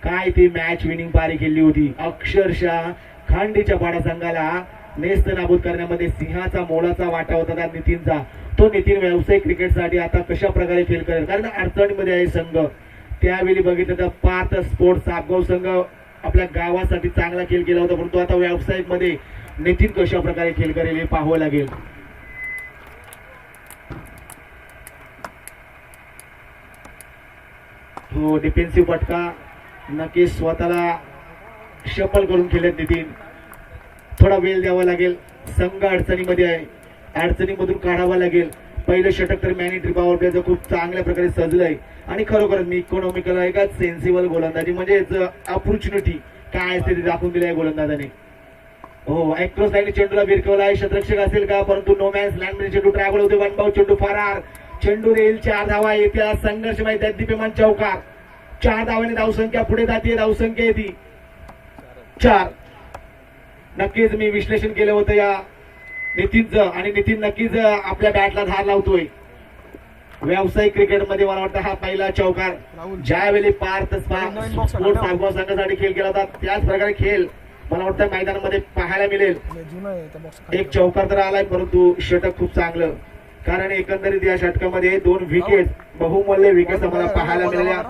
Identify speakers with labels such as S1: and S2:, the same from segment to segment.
S1: काय ती match winning पारी केली होती. अक्षरशः खांडीच्या पाडा संघाला नेस्त नाबूद करण्यामध्ये सिंहाचा मोलाचा वाटा होता त्या नितीनचा. तो नितीन व्यावसायिक क्रिकेटसाठी आता कशा प्रकारे खेळ करेल, कारण अडचणीमध्ये आहे संघ. त्यावेळी बघितलं तर पार्थ स्पोर्ट्स सापगाव संघ आपल्या गावासाठी चांगला खेळ केला होता, परंतु आता व्यावसायिक मध्ये नितीन कशा प्रकारे खेळ करेल हे पाहावं लागेल. हो, डिफेन्सिव्ह फटका नक्कीच स्वतःला शफल करून खेळत नितीन. थोडा वेळ द्यावा लागेल, संघ अडचणीमध्ये आहे, अडचणीमधून काढावा लागेल. पहिलं षटक तर मॅनिटरी पॉवर प्लेचं खूप चांगल्या प्रकारे सजलंय आणि खरोखरच मी इकॉनॉमिकल आहे का सेन्सिबल गोलंदाजी म्हणजे ऑपॉर्च्युनिटी काय असते ते दाखवून दिली आहे गोलंदाजाने. हो, ऍक्रोस लाईन चेंडूला विरकवला आहे, शतरक्षक असेल का, परंतु नो मॅन्स लँड मध्ये चेंडू ट्रॅव्हल होते. वन बाउट चेंडू फरार, चेंडू देईल 4 धावा येत्या संघर्षमय त्यात दीप्यमान चौकार. 4 धावाने धावसंख्या पुढे जाते, धावसंख्या येते 4. नक्कीच मी विश्लेषण केलं होतं या नितीनचं आणि नितीन नक्कीच आपल्या बॅटला धार लावतोय. व्यावसायिक क्रिकेटमध्ये मला वाटतं हा पहिला चौकार. ज्यावेळी पार्थ स्पोर्ट्स सागवा संघासाठी खेळ केला होता त्याच प्रकारे खेळ मला वाटतं मैदानामध्ये पाहायला मिळेल. एक चौकार तर आलाय, परंतु षटक खूप चांगलं, कारण एकंदरीत या षटकामध्ये 2 विकेट बहुमूल्य विकेट आम्हाला पाहायला मिळाल्या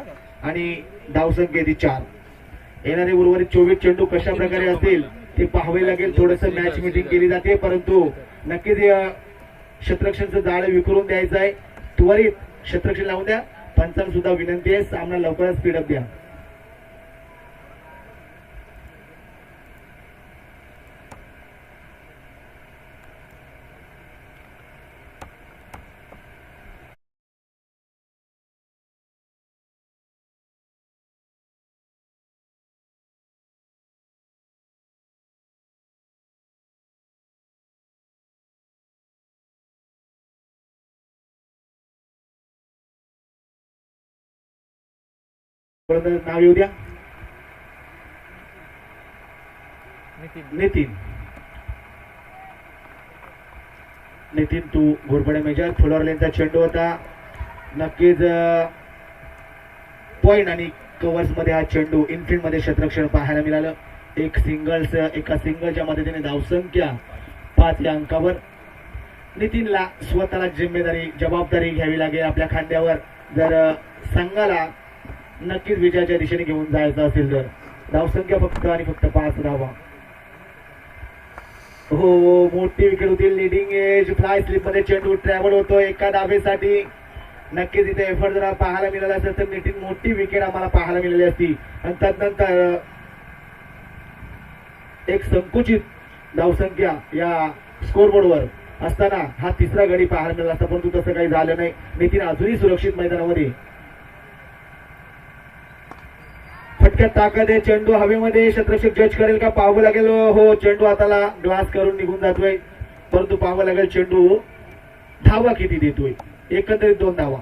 S1: आणि धावसंख्या 4. येणारे उर्वरित 24 चेंडू कशा प्रकारे असतील ते पाहावे लागेल. थोडस मॅच मीटिंग केली जाते, परंतु नक्कीच क्षेत्ररक्षणचं जाळं विखरून द्यायचं आहे. त्वरित क्षेत्ररक्षण लावून द्या. पंचांना सुद्धा विनंती आहे, सामना लवकरच स्पीडअप द्या. नाव येऊ द्या. नितीन टू घोरपडे मेजर. फुलर लेनचा चेंडू होता. नक्कीच पॉइंट आणि कव्हर्स मध्ये हा चेंडू इनफिल्ड मध्ये क्षेत्ररक्षण पाहायला मिळालं. एका सिंगलच्या मदतीने धावसंख्या 5 या अंकावर. नितीनला स्वतःला जबाबदारी घ्यावी लागेल आपल्या खांद्यावर जर संघाला नक्कीच विजयाच्या दिशेने घेऊन जायचं असेल तर. धावसंख्या फक्त आणि फक्त 5 धावा. हो, मोठी विकेट होती. लिडिंग एज फ्लाय स्लिप मध्ये चेंडू ट्रॅव्हल होतो एका धावेसाठी. नक्कीच इथे एफर्ट जर पाहायला मिळाला असेल तर नितीन मोठी विकेट आम्हाला पाहायला मिळाली असती आणि त्यानंतर एक संकुचित धावसंख्या या स्कोरबोर्डवर असताना हा 3रा गडी पाहायला मिळाला असता, परंतु तसं काही झालं नाही. नितीन अजूनही सुरक्षित मैदानामध्ये. फटक्यात ताकद आहे, चेंडू हवेमध्ये. क्षेत्ररक्षक जज करेल का पाहावं लागेल. हो, चेंडू हाताला ग्लास करून निघून जातोय, परंतु पाहावं लागेल चेंडू धावा किती देतोय. एकंदरीत 2 धावा.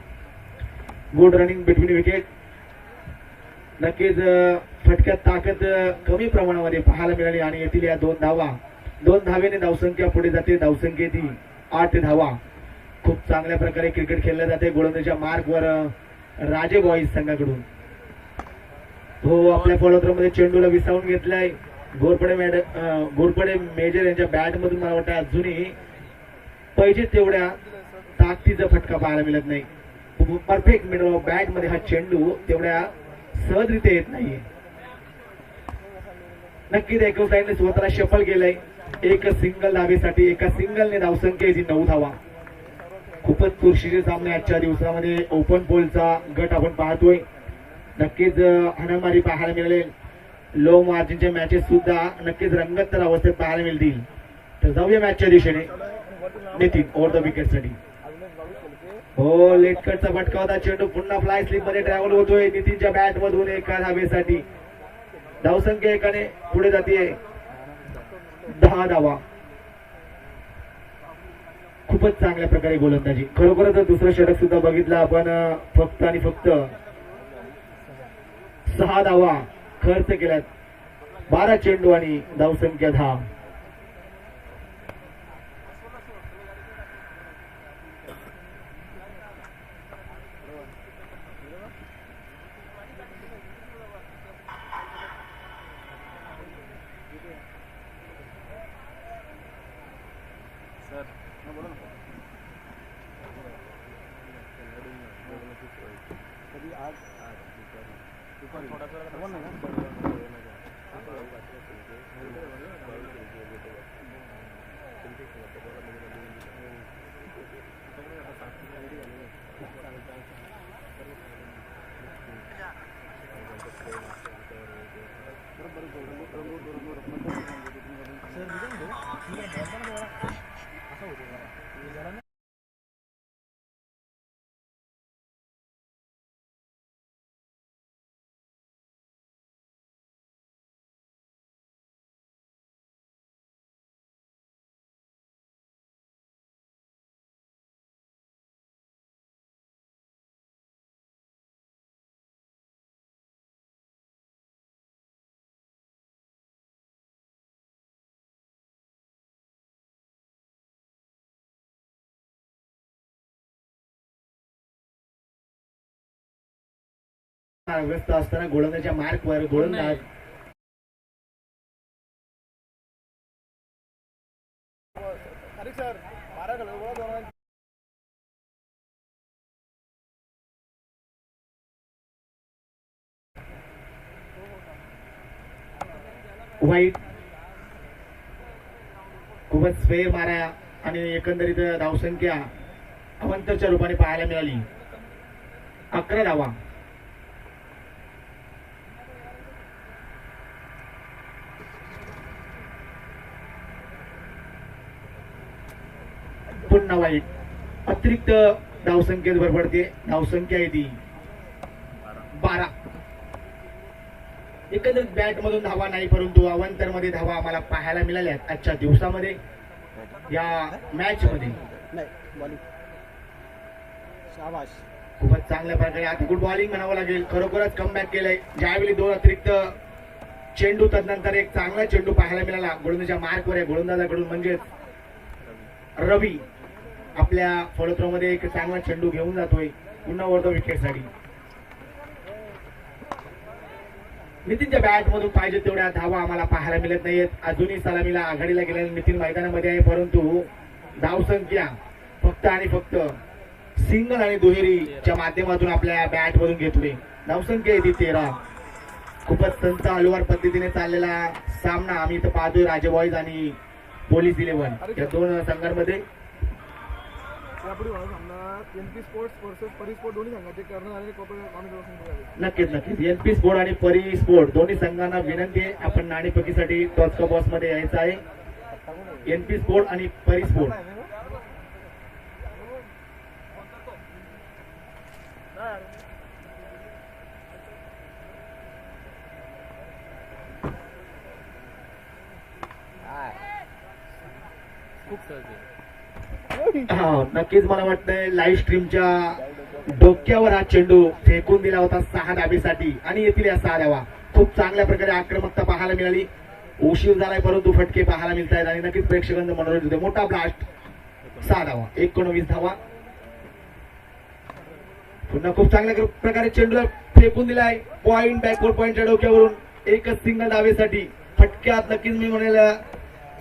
S1: Good running between wicket. नक्कीच फटक्यात ताकद कमी प्रमाणामध्ये पाहायला मिळाली आणि येथील या 2 धावा. 2 धावेने धावसंख्या पुढे जाते. धावसंख्या ती 8 धावा. खूप चांगल्या प्रकारे क्रिकेट खेळलं जाते गोलंदाजीच्या मार्कवर राजे बॉईज संघाकडून. हो, आपल्या फॉलोथ्रोमध्ये चेंडूला विसावून घेतलाय. घोरपडे मेजर यांच्या बॅट मधून मला वाटतं अजूनही पाहिजे तेवढ्या ताकदीचा फटका पाहायला मिळत नाही. परफेक्ट मिडल ऑफ बॅट मध्ये हा चेंडू तेवढ्या सहजरित्या येत नाहीये. नक्कीच एकोस लाईनने स्वतःला शफल केलंय. एक सिंगल धावेसाठी एका सिंगलने धावसंख्या येते 9 धावा. खूपच चुरशीचे सामने आजच्या दिवसामध्ये ओपन पोलचा गट आपण पाहतोय. नक्कीच हाणामारी पाहायला मिळेल. लो मार्जिनच्या मॅचेस सुद्धा नक्कीच रंगतदार अवस्थेत पाहायला मिळतील. तर जाऊया मॅचच्या दिशेने. नितीन ओव्हर द विकेट साठी. हो, लेट कटचा फटका होता. चेंडू पुन्हा फ्लाय स्लिप मध्ये ट्रॅव्हल होतोय नितीनच्या बॅट मधून एका धावेसाठी. धावसंख्या एकाने पुढे जाते 10 धावा. खूपच चांगल्या प्रकारे गोलंदाजी. खरोखरच 2रं षटक सुद्धा बघितलं आपण. फक्त आणि फक्त 6 धावा खर्च केल्यात. 12 चेंडू आणि धावसंख्या 10. व्यस्त असताना गोलंदाजच्या मार्कवर गोलंदाज वाईट खूपच फेर मारा आणि एकंदरीत धावसंख्या अवंतरच्या रूपाने पाहायला मिळाली. 11 धावा. पुन्हा वाईट. अतिरिक्त धावसंख्येत भर पडते. धावसंख्या आहे ती 12. एकंदरीत बॅट मधून धावा नाही, परंतु अवांतर मध्ये धावा आम्हाला पाहायला मिळाल्या आजच्या दिवसामध्ये या मॅच मध्ये. खूपच चांगल्या प्रकारे आता गुड बॉलिंग म्हणावं लागेल. खरोखरच कमबॅक केलंय. ज्यावेळी 2 अतिरिक्त चेंडू तदनंतर एक चांगला चेंडू पाहायला मिळाला गोलंदाजच्या मार्कवर आहे गोलंदाजाकडून, म्हणजेच रवी आपल्या फॉलोथ्रो मध्ये एक चांगला चेंडू घेऊन जातोय पुन्हा वरतो विकेटसाठी. नितीनच्या बॅट मधून पाहिजे तेवढ्या धावा आम्हाला पाहायला मिळत नाहीयेत. अजूनही सलामीला आघाडीला गेलेला नितीन मैदानामध्ये आहे, परंतु धावसंख्या फक्त आणि फक्त सिंगल आणि दुहेरीच्या माध्यमातून आपल्या बॅट मधून घेतोय. धावसंख्या आहे ती 13. खूपच संत हलवार पद्धतीने चाललेला सामना आम्ही इथं पाहतोय. राजे बॉईज आणि पोलीस 11 या दोन संघांमध्ये. नक्कीच नक्कीच एनपी स्पोर्ट आणि परी स्पोर्ट दोन्ही संघांना विनंती आहे आपण नाणेफेकीसाठी टॉस का बॉक्स मध्ये यायचं आहे. एनपी स्पोर्ट आणि परी स्पोर्ट. नक्कीच मला वाटतंय लाईव्ह स्ट्रीमच्या डोक्यावर हा चेंडू फेकून दिला होता 6 धाबेसाठी आणि येथील या 6 धावा. खूप चांगल्या प्रकारे आक्रमकता पाहायला मिळाली. उशीर झालाय परंतु फटके पाहायला मिळत आहेत आणि नक्कीच प्रेक्षकांचं मनोरंजन होते. मोठा ब्लास्ट. 6 धावा. 19 धावा. पुन्हा खूप चांगल्या प्रकारे चेंडूला फेकून दिलाय. पॉइंट बॅकवर्ड पॉइंटच्या डोक्यावरून एकच सिंगल धावेसाठी. फटक्यात नक्कीच मी म्हणेल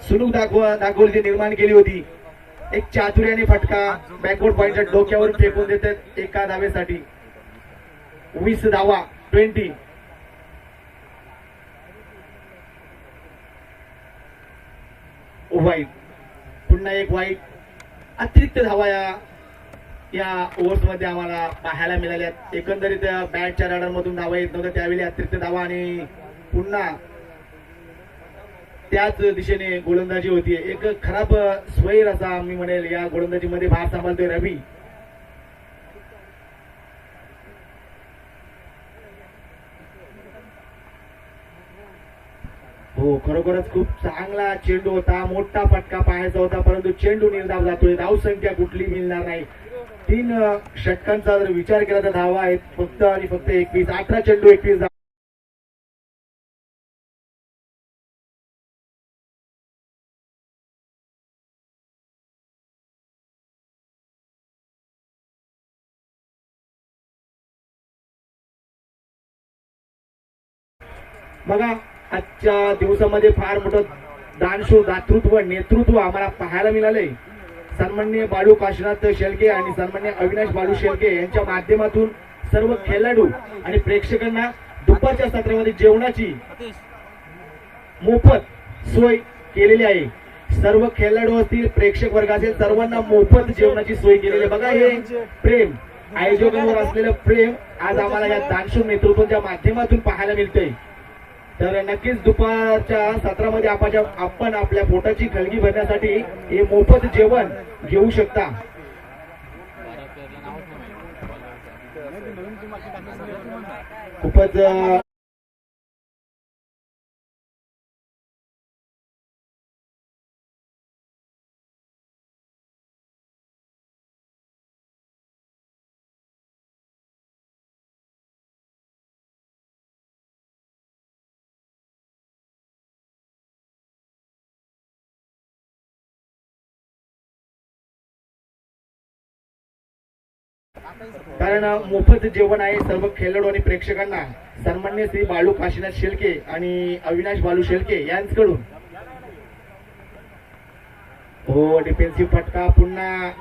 S1: सुलूक दाखवली निर्माण केली होती. एक चातुर्याने फटका बॅकवर्ड पॉइंटच्या डोक्यावर फेकून देतात एका धावेसाठी. 20 धावा. 20. वाईट. पुन्हा एक वाईट. अतिरिक्त धावा या ओव्हर्स मध्ये आम्हाला पाहायला मिळाल्या. एकंदरीत बॅटच्या रडार मधून धावा येत नव्हत्या त्यावेळी अतिरिक्त धावा आणि पुन्हा त्याच दिशेने गोलंदाजी होती. एक खराब स्वैर असा मी म्हणेल या गोलंदाजीमध्ये भार सांभाळतोय रवी. हो खरोखरच खूप चांगला चेंडू होता. मोठा फटका पाहायचा होता परंतु चेंडू निर्धाव जातोय. धावसंख्या कुठली मिळणार नाही. 3 षटकांचा जर विचार केला तर धावा आहेत फक्त आणि फक्त 21. 18 चेंडू 21 धावा. बघा आजच्या दिवसामध्ये फार मोठं दानशूर दातृत्व नेतृत्व आम्हाला पाहायला मिळाले. सन्माननीय बाळू काशीनाथ शेळके आणि सन्माननीय अविनाश बाळू शेळके यांच्या माध्यमातून सर्व खेळाडू आणि प्रेक्षकांना दुपारच्या सत्रामध्ये जेवणाची मोफत सोय केलेली आहे. सर्व खेळाडू असतील, प्रेक्षक वर्ग असेल, सर्वांना मोफत जेवणाची सोय केलेली आहे. बघा हे प्रेम, आयोजकांवर असलेलं प्रेम आज आम्हाला या दानशूर नेतृत्वाच्या माध्यमातून पाहायला मिळतंय. तर नक्कीच दुपारच्या सत्रामध्ये आपण आपल्या पोटाची खळगी भरण्यासाठी हे मोफत जेवण घेऊ शकता. खूपच कारण मोफत जेवण आहे सर्व खेळाडू आणि प्रेक्षकांना. सन्मान्य श्री बाळू काशीनाथ शेळके आणि अविनाश बालू शेळके यांच्याकडून हो डिफेन्सिव्ह फटका पुन्हा.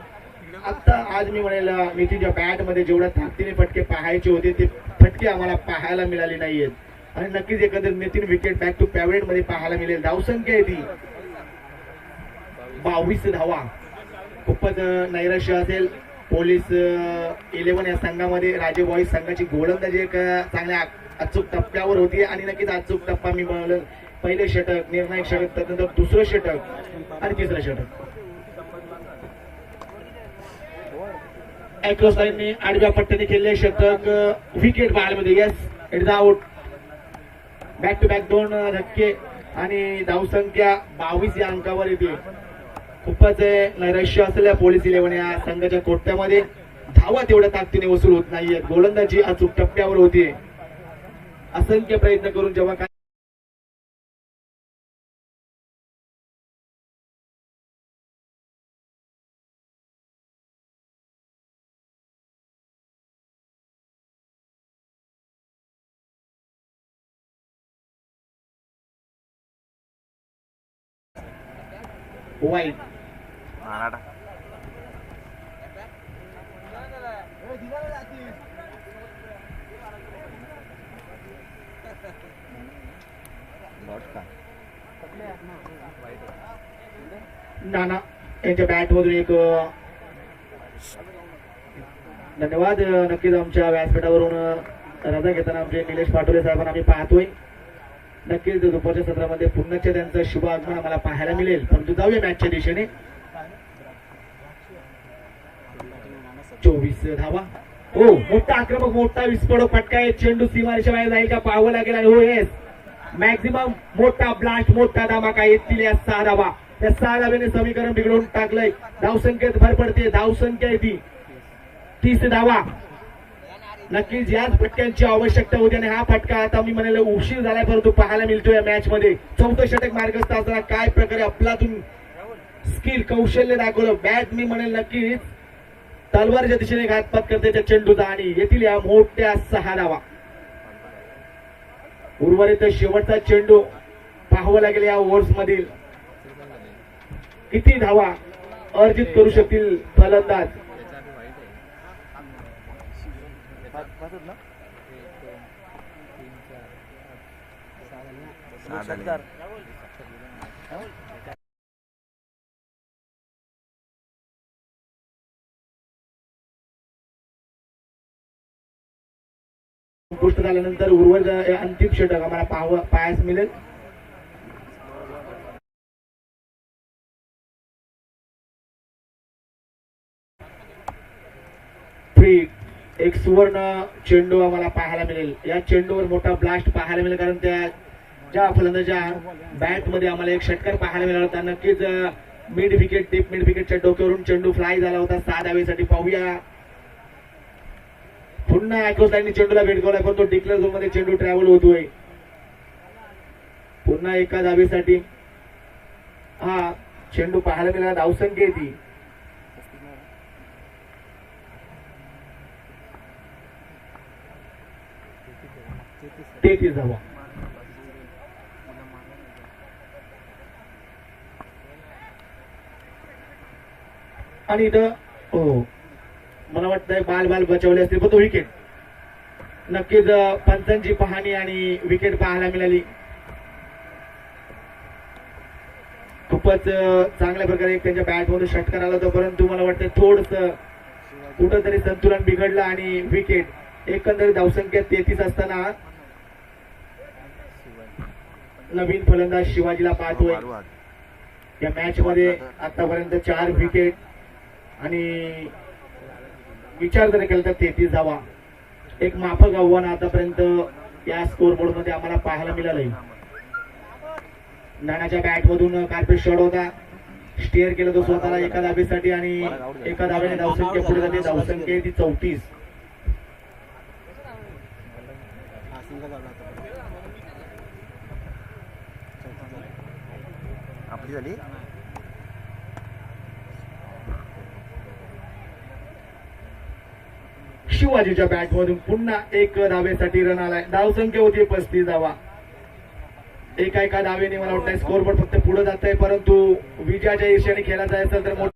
S1: आता आज मी म्हणेल नितीनच्या बॅट मध्ये जेवढ्या ताकदीने फटके पाहायचे होते ते फटके आम्हाला पाहायला मिळाले नाहीयेत. आणि नक्कीच एकंदरीत Nitin wicket back to pavilion मध्ये पाहायला मिळेल. धावसंख्या आहे ती 22 धावा. खूपच नैराश्य असेल पोलीस 11 या संघामध्ये. राजे बॉईज संघाची गोलंदाजी एक चांगल्या अचूक टप्प्यावर होती आणि नक्कीच अचूक टप्पा मी म्हणलं. पहिले षटक, निर्णायक षटक, त्यानंतर दुसरं षटक आणि तिसरं षटक. ॲक्रॉस लाईनने आडव्या पट्ट्याने खेळले षटक, विकेट बाहेरमध्ये. Yes, it's out. Back to back 2 धक्के आणि धावसंख्या 22 या अंकावर येते. खूपच नैराश्य असलेल्या पोलीस 11 या संघाच्या कोट्यामध्ये धावा तेवढ्या ताकदीने वसूल होत नाहीयेत. गोलंदाजी अचूक टप्प्यावर होतीये. असंख्य प्रयत्न करून जेव्हा काय वाईट नाना यांच्या बॅट मधून एक धन्यवाद. नक्कीच आमच्या व्यासपीठावरून रजा घेताना आमचे निलेश पाटोले साहेबांना आम्ही पाहतोय. नक्कीच दुपारच्या सत्रामध्ये पुन्हा त्यांचं शुभ आगमन आम्हाला पाहायला मिळेल. परंतु जाऊया मॅचच्या दिशेने. 24 धावा. हो, मोठा आक्रमक, मोठा विस्फोटक फटका आहे. चेंडू सीमारेषा बाहेर जाईल का पाहावं लागेल. आणि हो येस, मॅक्झिमम मोठा ब्लास्ट, मोठा धमाका येतील या 6 धावा. या 6 धावेने समीकरण बिघडवून टाकलंय. धावसंख्येत भर पडते. धावसंख्या येते 30 धावा. नक्कीच याच फटक्यांची आवश्यकता होती आणि हा फटका आता मी म्हणाले उशीर झालाय परंतु पाहायला मिळतोय या मॅच मध्ये. 4थं षटक मार्गस्थ असताना काय प्रकारे आपलातून स्किल, कौशल्य दाखवलं. बॅट मी म्हणेल नक्कीच तलवारच्या दिशेने घातपात करते त्या चेंडूचा आणि येथील या मोठ्या 6 धावा. उर्वरित शेवटचा चेंडू पाहावं लागेल या ओव्हर्स मधील किती धावा अर्जित करू शकतील फलंदाज. संपुष्ट झाल्यानंतर उर्वरित अंतिम षटक आम्हाला पाहायला मिळेल. फ्री एक सुवर्ण चेंडू आम्हाला पाहायला मिळेल. या चेंडूवर मोठा ब्लास्ट पाहायला मिळेल कारण त्या ज्या फलंदाच्या बॅट मध्ये आम्हाला एक षटकार पाहायला मिळाला होता. नक्कीच मिड विकेट, टीप मिड विकेटच्या डोक्यावरून चेंडू फ्लाय झाला होता 6 धावेसाठी. पाहूया पुन्हा ॲक्रॉस लाईनने चेंडूला भेटकवलाय पण तो डिक्लेअर झोन मध्ये चेंडू ट्रॅव्हल होतोय. पुन्हा एका धावेसाठी हा चेंडू पाहायला मिळाला. धावसंख्या येते 33 धावा. आणि इथं हो मला वाटतंय बाल बचावले असतील पण तो विकेट. नक्कीच पंचांची पाहणी आणि विकेट पाहायला मिळाली. खूपच चांगल्या प्रकारे त्यांच्या बॅट मधून षटकार आला होता, परंतु मला वाटतं थोडस कुठंतरी संतुलन बिघडलं आणि विकेट. एकंदरीत धावसंख्या 33 असताना नवीन फलंदाज शिवाजीला पाहतोय. या मॅच मध्ये आतापर्यंत 4 विकेट आणि विचार जर केला तर 33 धावा. एक माफक आव्हान आतापर्यंत या स्कोर बोर्ड मध्ये आम्हाला पाहायला मिळालंय. नानाच्या बॅट मधून कार्पेट शॉट होता, स्टेअर केलं तो स्वतःला एका धावेसाठी आणि एका धावेने धावसंख्या पुढे जाते. धावसंख्या ती 34.
S2: आपली झाली.
S1: शिवाजीच्या बॅट मधून पुन्हा एक धावेसाठी रन आलाय. धावसंख्या होती 35 धावा. एका धावेने मला वाटतं स्कोर बोर्ड फक्त पुढे जात आहे, परंतु विजयाच्या ईर्ष्याने खेळला जायचं तर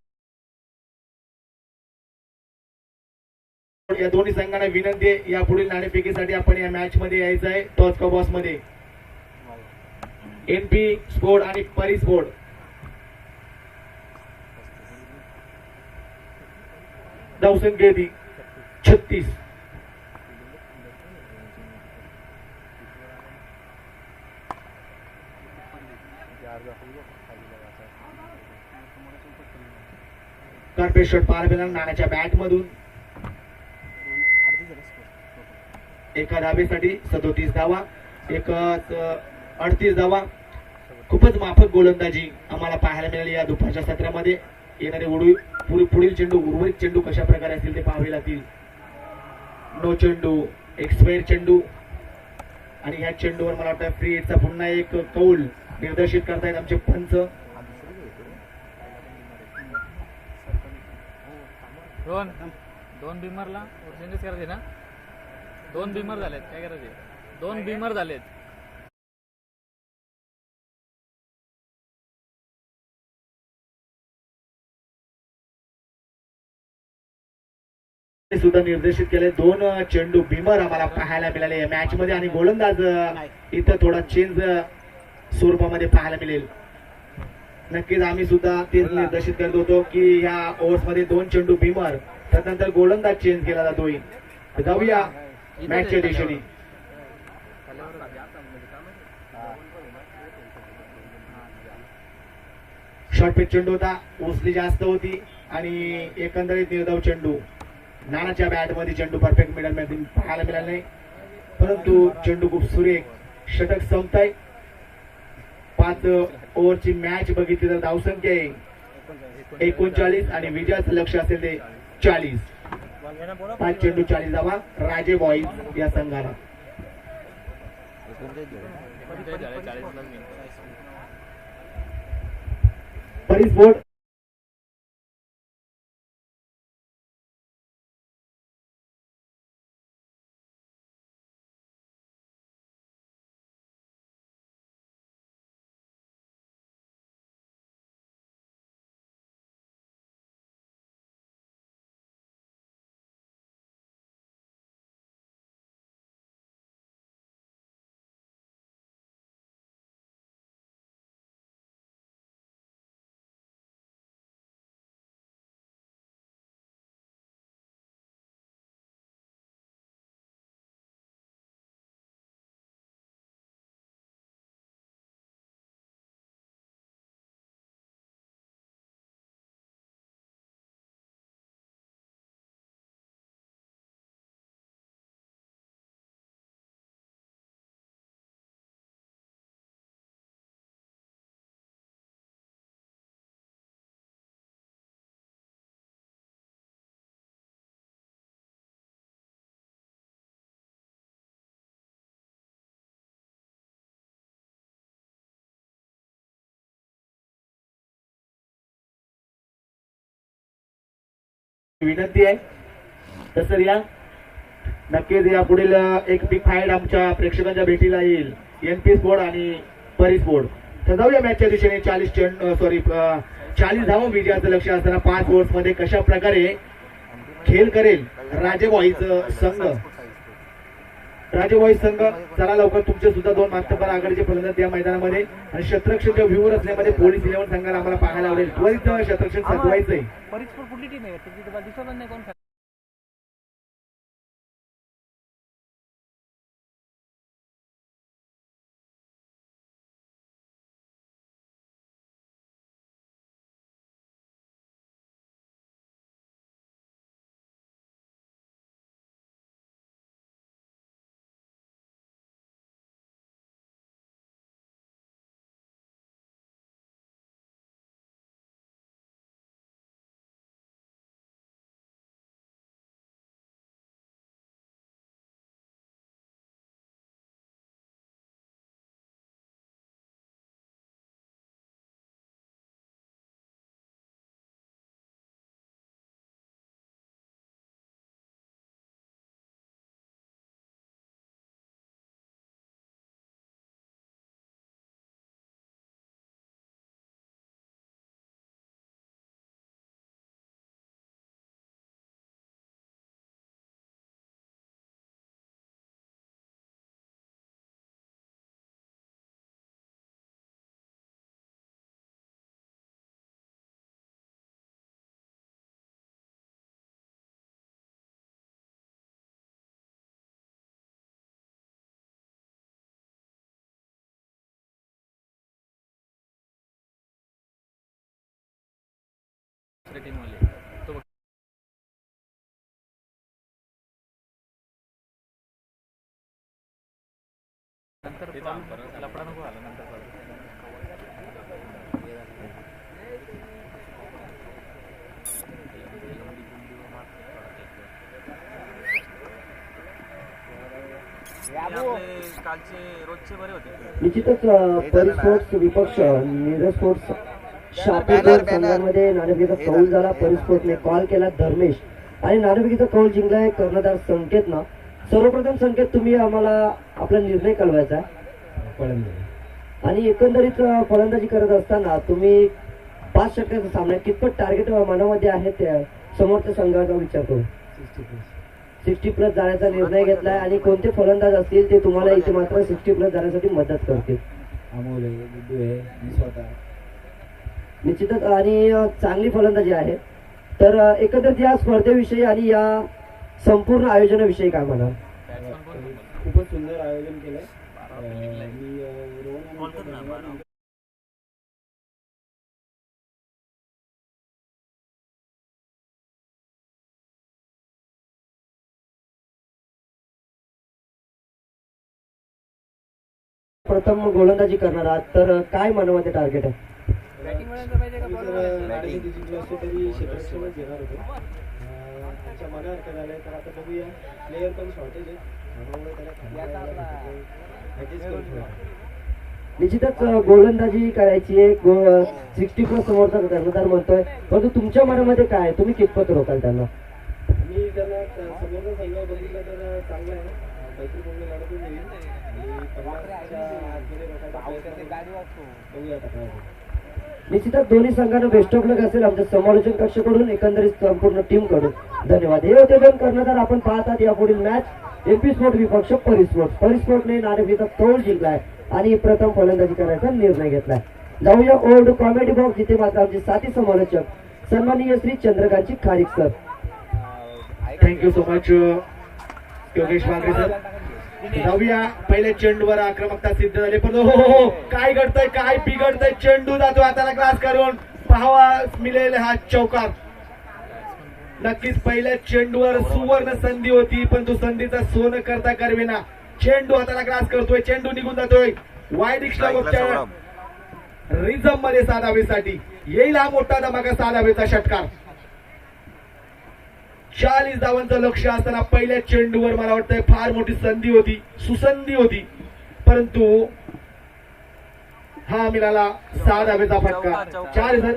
S1: या दोन्ही संघांना विनंती आहे, या पुढील नाणेफेकीसाठी आपण या मॅच मध्ये यायचं आहे. टॉस का बॉस मध्ये एनपी स्पोर्ट आणि परी स्पोर्ट. धावसंख्या ती 36. कार्पेट शॉट पाहायला मिळाला नाण्याच्या बॅट मधून. एका धावेसाठी 37 धावा, एक 38 धावा. खूपच माफक गोलंदाजी आम्हाला पाहायला मिळाली या दुपारच्या सत्रामध्ये. येणारे पुढील चेंडू, उर्वरित चेंडू कशा प्रकारे असतील ते पाहावे लागतील. नो चेंडू, एक्सपायर चेंडू आणि ह्या चेंडूवर मला वाटतं फ्री हिटचा पुन्हा एक कौल निर्देशित करतायत आमचे पंच.
S3: दोन बिमरला चेंजेस करायचे ना. 2 बिमर झालेत, काय करायचे? 2 बिमर झालेत.
S1: सुद्धा निर्देशित केले. 2 चेंडू बिमर आम्हाला पाहायला मिळाले या मॅच मध्ये आणि गोलंदाज इथं थोडा चेंज स्वरूपामध्ये पाहायला मिळेल. नक्कीच आम्ही सुद्धा तेच निर्देशित करत होतो की ह्या ओव्हर्स मध्ये 2 चेंडू बिमर, त्यानंतर गोलंदाज चेंज केला जातोय. जाऊया मॅचच्या दिशेने. शॉर्ट पिच चेंडू होता, उचली जास्त होती आणि एकंदरीत निर्धाव चेंडू. नानाच्या बॅट मध्ये चेंडू परफेक्ट मिडल मध्ये पाहायला मिळाला नाही, परंतु चेंडू खूप सुरेख. षटक संपताय. 5 ओव्हरची मॅच बघितली तर धावसंख्या आहे 39 आणि विजयाचं लक्ष असेल ते 40. 5 चेंडू 40 धावा राजे बॉईज या संघाला. परीस बोर्ड विनंती आहे तसं या. नक्कीच या पुढील एक बिग फाईट आमच्या प्रेक्षकांच्या भेटीला येईल. एनपी स्पोर्ट आणि परी स्पोर्ट. तर जाऊया मॅचच्या दिशेने. 40 धावा विजयाचं लक्ष असताना 5 ओव्हर्स मध्ये कशा प्रकारे खेळ करेल राजे बॉईज संघ. राजेवाई संघ चला लवकर, तुमचे सुद्धा 2 मागच्या आघाडीचे फलंदाज या मैदानामध्ये आणि शतरक्षणच्या व्ह्यूवर असल्यामध्ये पोलीस 11 संघाला आम्हाला पाहायला आवडेल. त्वरित शतरक्षण साधवायचंय.
S3: परिस्फोट कुठली टीम आहे दिसत नाही कोण टीम वाले तो नंतर लपडा नको आला नंतर कालचे रोजचे बरे होते.
S2: निश्चितच परिस्फोट विपक्ष नीरज स्पोर्ट्स शापेश्वर संघामध्ये नाणेफेकीचा कौल झाला. परिस्फोटने कॉल केला धर्मेश आणि नाणेफेकीचा कौल जिंकलाय कर्णधार संकेतनं. सर्वप्रथम संकेत तुम्ही आम्हाला आपला निर्णय कळवायचा आहे आणि एकंदरीत फलंदाजी करत असताना तुम्ही 5 षटकाचा सामना कितपत टार्गेट मनामध्ये आहे त्या समोरच्या संघाचा विचार करून 60+ जाण्याचा निर्णय घेतलाय आणि कोणते फलंदाज असतील ते तुम्हाला इथे मात्र 60+ जाण्यासाठी मदत करतील. निश्चितच आणि चांगली फलंदाजी आहे. तर एकंदरीत या स्पर्धेविषयी आणि या संपूर्ण आयोजनाविषयी काय म्हणाल?
S4: खूपच सुंदर आयोजन केलंय.
S2: प्रथम गोलंदाजी करणार आहात तर काय मनामध्ये टार्गेट आहे?
S3: बॅटिंग मिळायला पाहिजे का
S4: तरी क्षेत्ररक्षणच घेणार होते. त्याच्या मनावर काय झालंय तर आता बघूया. प्लेअर पण शॉर्टेज आहे त्यामुळे त्याला
S2: निश्चितच गोलंदाजी करायची आहे. 60+ समोरचा कर्णधार म्हणतोय, परंतु तुमच्या मनामध्ये काय आहे? तुम्ही कितपत रोखाल त्यांना?
S4: मी त्यांना समोरचा संघ बघितलं तर चांगला आहे. मैत्री बोलणे लढतून येईल आणि 50च्या आतमध्ये बघूया आता काय.
S2: निश्चितच दोन्ही संघांना बेस्ट ऑफ लक असेल आमच्या समालोचन कक्षाकडून एकंदरीत संपूर्ण टीम कडून. धन्यवाद. हे होते 2 कर्णधार. आपण पाहतात या पुढील मॅच एमपी स्पोर्ट विपक्ष परिस्फोटने नाणेफेकीचा कौल जिंकलाय आणि प्रथम फलंदाजी करायचा निर्णय घेतलाय. जाऊया ओल्ड कॉमेडी बॉक्स जिथे मात्र आमचे साथी समालोचक सन्माननीय Shri Chandrakantji Kharik sir.
S1: Thank you so much Yogesh Wangre sir. जाऊया पहिल्या चेंडूवर आक्रमकता सिद्ध झाली पण हो काय घडतंय काय बिघडतंय. चेंडू जातो हाताला क्लास करून पाहावा मिळेल हा चौकार. नक्कीच पहिल्या चेंडूवर सुवर्ण संधी होती पण तो संधीचा सोनं करता करविना चेंडू हाताला क्लास करतोय. चेंडू निघून जातोय वाईड एक्स्ट्रा रिझम मध्ये साधावेसाठी येईल हा मोठा धमाका साधावेचा षटकार. 40 धावांचं लक्ष असताना पहिल्या चेंडूवर मला वाटतंय फार मोठी संधी होती सुसंधी होती परंतु हा मिळाला 6 धावेचा फटका. 4 रन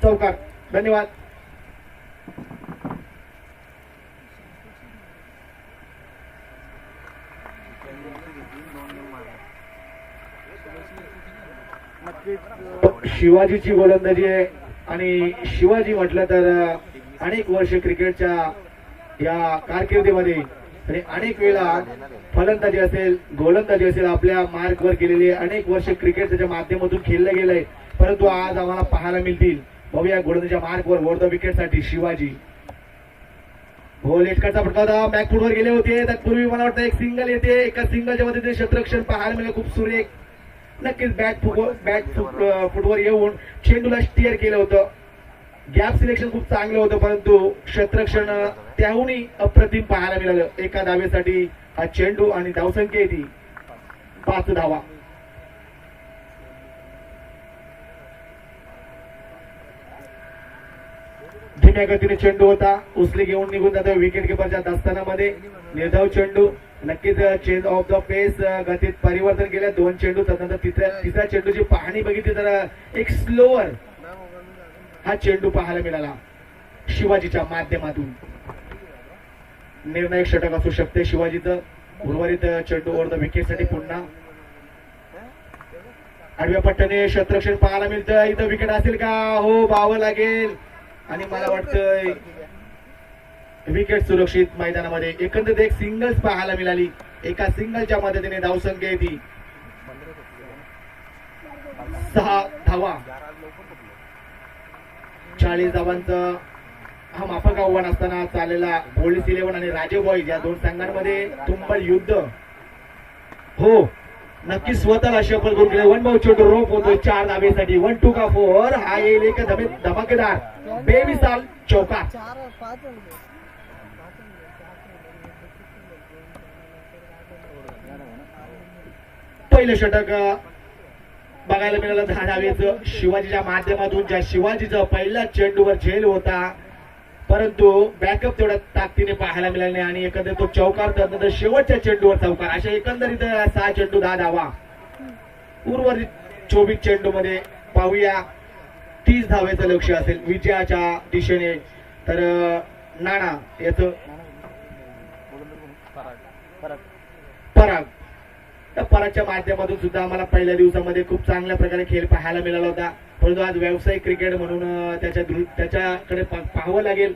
S1: चौकार. धन्यवाद. शिवाजीची गोलंदाजी आहे आणि शिवाजी म्हटलं तर अनेक वर्ष क्रिकेटच्या या कारकिर्दीमध्ये आणि अनेक वेळा फलंदाजी असेल गोलंदाजी असेल आपल्या मार्कवर केलेली अनेक वर्ष क्रिकेट त्याच्या माध्यमातून खेळलं गेलंय, परंतु आज आम्हाला पाहायला मिळतील बघूया गोलंदाजीच्या मार्कवर वर द विकेट साठी शिवाजी. हो लेटकरचा फटका बॅकफुटवर गेले होते, तत्पूर्वी मला वाटतं एक सिंगल येते, एका सिंगलच्या मध्ये क्षेत्ररक्षण पाहायला मिळालं खूप सुरेख. नक्कीच बॅक फुटवर येऊन चेंडूला स्टिअर केलं होतं, गॅप सिलेक्शन खूप चांगलं होतं, परंतु क्षेत्ररक्षण त्याहूनही अप्रतिम पाहायला मिळालं. एका धावेसाठी हा चेंडू आणि धावसंख्या येते 5 धावा. धीम्या गतीने चेंडू होता, उचली घेऊन निघून जातो विकेट किपरच्या दस्तानामध्ये. निर्धाव चेंडू, नक्कीच चेंज ऑफ द पेस गतीत परिवर्तन केलं. 2 चेंडू, त्यानंतर तिसऱ्या चेंडूची पाहणी बघितली तर एक स्लोअर हा चेंडू पाहायला मिळाला शिवाजीच्या माध्यमातून. निर्णायक षटक असू शकते शिवाजीचं. उर्वरित चेंडू ओव्हर द विकेट साठी पुन्हा आडव्या पट्ट्याने क्षेत्ररक्षण पाहायला मिळतं. इथं विकेट असेल का? हो, बावं लागेल आणि मला वाटतंय विकेट सुरक्षित मैदानामध्ये. एकंदरीत एक सिंगल्स पाहायला मिळाली, एका सिंगलच्या मदतीने धावसंख्या येते 6 धावा. 40 धावांचं हा माफक आव्हान असताना चाललेला पोलीस 11 आणि राजे बॉईज या 2 संघांमध्ये तुंबळ युद्ध. हो, नक्की स्वतःला शफल करून गेले. 1 बाउंड चेंडू रोप होतोय 4 धावेसाठी. 1-2 का 4 हा येईल एक धमाकेदार बेमिसाल चौका. पहिलं षटक बघायला मिळालं 10 धावेचं शिवाजीच्या माध्यमातून. ज्या शिवाजीचा पहिल्या चेंडूवर झेल होता, परंतु बॅकअप तेवढ्या ताकदीने पाहायला मिळाला नाही आणि एकंदरीत तो चौकार, त्यानंतर शेवटच्या चेंडूवर चौकार. अशा एकंदरीत 6 चेंडू 10 धावा. उर्वरित 24 चेंडू मध्ये पाहूया 30 धावेचं लक्ष असेल विजयाच्या दिशेने. तर नाना याचं पराग, त्या परागच्या माध्यमातून सुद्धा आम्हाला पहिल्या दिवसामध्ये खूप चांगल्या प्रकारे खेळ पाहायला मिळाला होता, परंतु आज व्यावसायिक क्रिकेट म्हणून त्याच्याकडे पाहावं लागेल.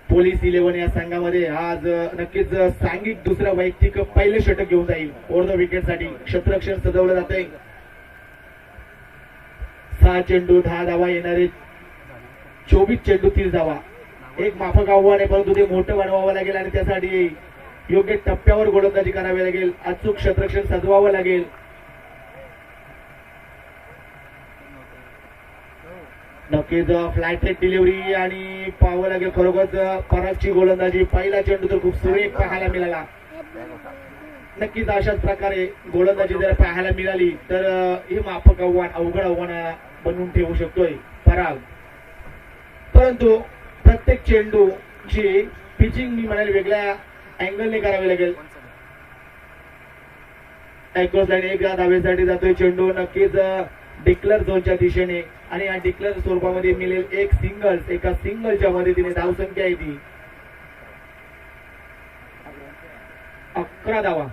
S1: पोलीस 11 या संघामध्ये आज नक्कीच सांघिक दुसरा वैयक्तिक पहिले षटक घेऊन जाईल ओव्हर द विकेट साठी. क्षेत्ररक्षण सजवलं जातंय. 6 चेंडू 10 धावा येणारे 24 चेंडू 30 धावा. एक माफक आव्हान आहे, परंतु ते मोठं बनवावं लागेल आणि त्यासाठी योग्य टप्प्यावर गोलंदाजी करावी लागेल. अचूक क्षेत्ररक्षण सजवावं लागेल. नक्कीच फ्लाईट रेट डिलिव्हरी आणि पाहावं लागेल खरोखरच परागची गोलंदाजी. पहिला चेंडू तर खूप सुरेख पाहायला मिळाला. नक्कीच अशाच प्रकारे गोलंदाजी जर पाहायला मिळाली तर हे माफक आव्हान, अवघड आव्हान बनवून ठेवू शकतोय पराग. परंतु प्रत्येक चेंडूची पिचिंग मी म्हणाल वेगळ्या अँगलने करावी लागेल. क्रॉस लाईन 1 धावेसाठी जातोय चेंडू, नक्कीच डिक्लेअर झोनच्या दिशेने आणि या डिक्लेअर स्वरूपामध्ये मिळेल एक सिंगल्स. एका सिंगलच्या मदतीने धावसंख्या येते 11 धावा.